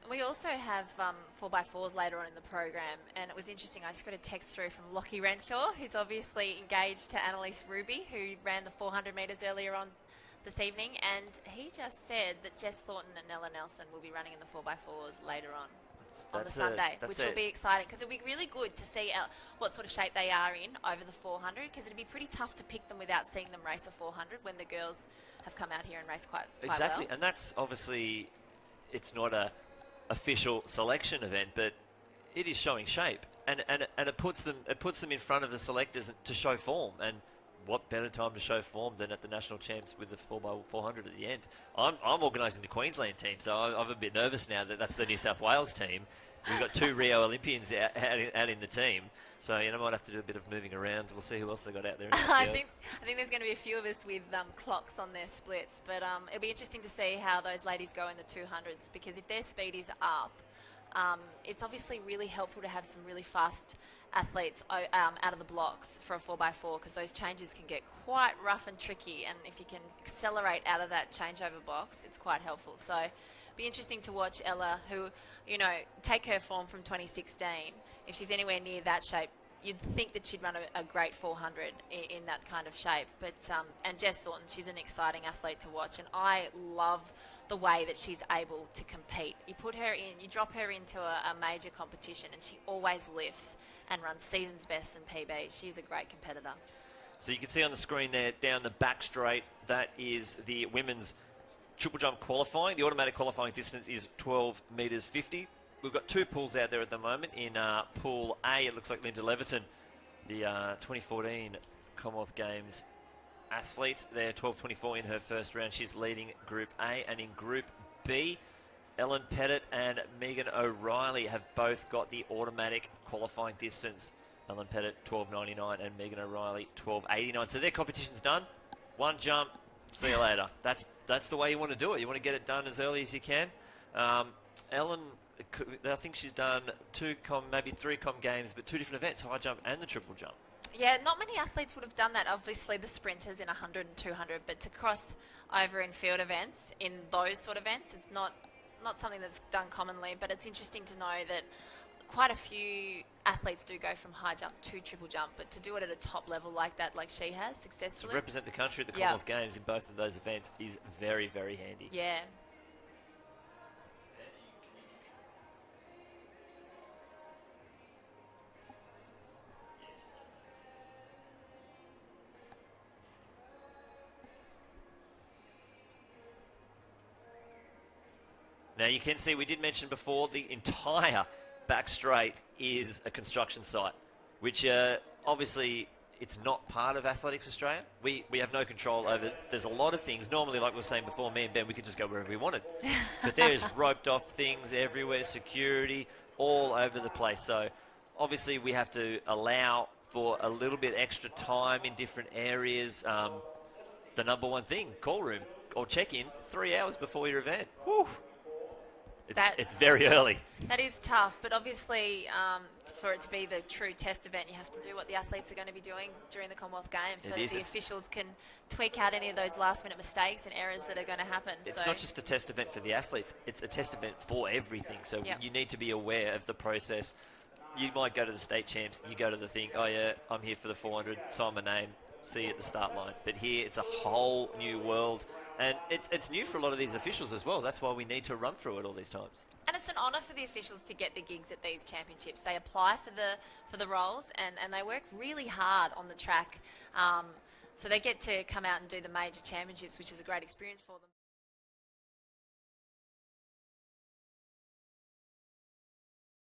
We also have 4x4s later on in the program, and it was interesting. I just got a text through from Lockie Renshaw, who's obviously engaged to Annalise Ruby, who ran the 400 metres earlier on this evening, and he just said that Jess Thornton and Ella Nelson will be running in the 4x4s later on the Sunday, which will be exciting because it'll be really good to see what sort of shape they are in over the 400, because it'd be pretty tough to pick them without seeing them race a 400 when the girls have come out here and raced quite exactly well. And that's obviously, it's not a official selection event, but it is showing shape, and it puts them in front of the selectors to show form. And what better time to show form than at the national champs with the 4x400 at the end? I'm organising the Queensland team, so I'm a bit nervous now that that's the New South Wales team. We've got 2 Rio Olympians out in the team, so I might have to do a bit of moving around. We'll see who else they got out there in the field. I think there's going to be a few of us with clocks on their splits, but it'll be interesting to see how those ladies go in the 200s, because if their speed is up, it's obviously really helpful to have some really fast athletes out of the blocks for a 4x4, because those changes can get quite rough and tricky, and if you can accelerate out of that changeover box, it's quite helpful. So be interesting to watch Ella, who, take her form from 2016. If she's anywhere near that shape, you'd think that she'd run a great 400 in that kind of shape. But and Jess Thornton, she's an exciting athlete to watch, and I love the way that she's able to compete. You put her in, you drop her into a major competition, and she always lifts and runs season's best and PBs. She's a great competitor. So you can see on the screen there, down the back straight, that is the women's triple jump qualifying. The automatic qualifying distance is 12 metres 50. We've got 2 pools out there at the moment. In Pool A, it looks like Linda Leverton, the 2014 Commonwealth Games athlete there, 12:24 in her first round. She's leading Group A. And in Group B, Ellen Pettit and Megan O'Reilly have both got the automatic qualifying distance. Ellen Pettit 12:99 and Megan O'Reilly 12:89. So their competition's done. One jump, see you later. That's the way you want to do it. You want to get it done as early as you can. Ellen, I think she's done 2 maybe 3 games, but 2 different events, high jump and the triple jump. Yeah, not many athletes would have done that. Obviously, the sprinters in 100 and 200, but to cross over in field events, in those sort of events, it's not something that's done commonly. But it's interesting to know that quite a few athletes do go from high jump to triple jump, but to do it at a top level like that, like she has successfully. To represent the country at the Commonwealth Games in both of those events is very, very handy. Yeah. Now you can see, we did mention before, the entire back straight is a construction site, which obviously it's not part of Athletics Australia. We have no control over. There's a lot of things. Normally, like we were saying before, me and Ben, we could just go wherever we wanted. But there's roped off things everywhere, security all over the place. So obviously we have to allow for a little bit extra time in different areas. The number one thing, call room or check-in 3 hours before your event. Whew. It's very early. That is tough, but obviously for it to be the true test event, you have to do what the athletes are going to be doing during the Commonwealth Games, so that the officials can tweak out any of those last-minute mistakes and errors that are going to happen. It's not just a test event for the athletes, it's a test event for everything, so you need to be aware of the process. You might go to the state champs, you go to the thing, oh yeah, I'm here for the 400, sign my name, see you at the start line. But here, it's a whole new world. And it's new for a lot of these officials as well. That's why we need to run through it all these times. And it's an honour for the officials to get the gigs at these championships. They apply for the roles, and they work really hard on the track. So they get to come out and do the major championships, which is a great experience for them.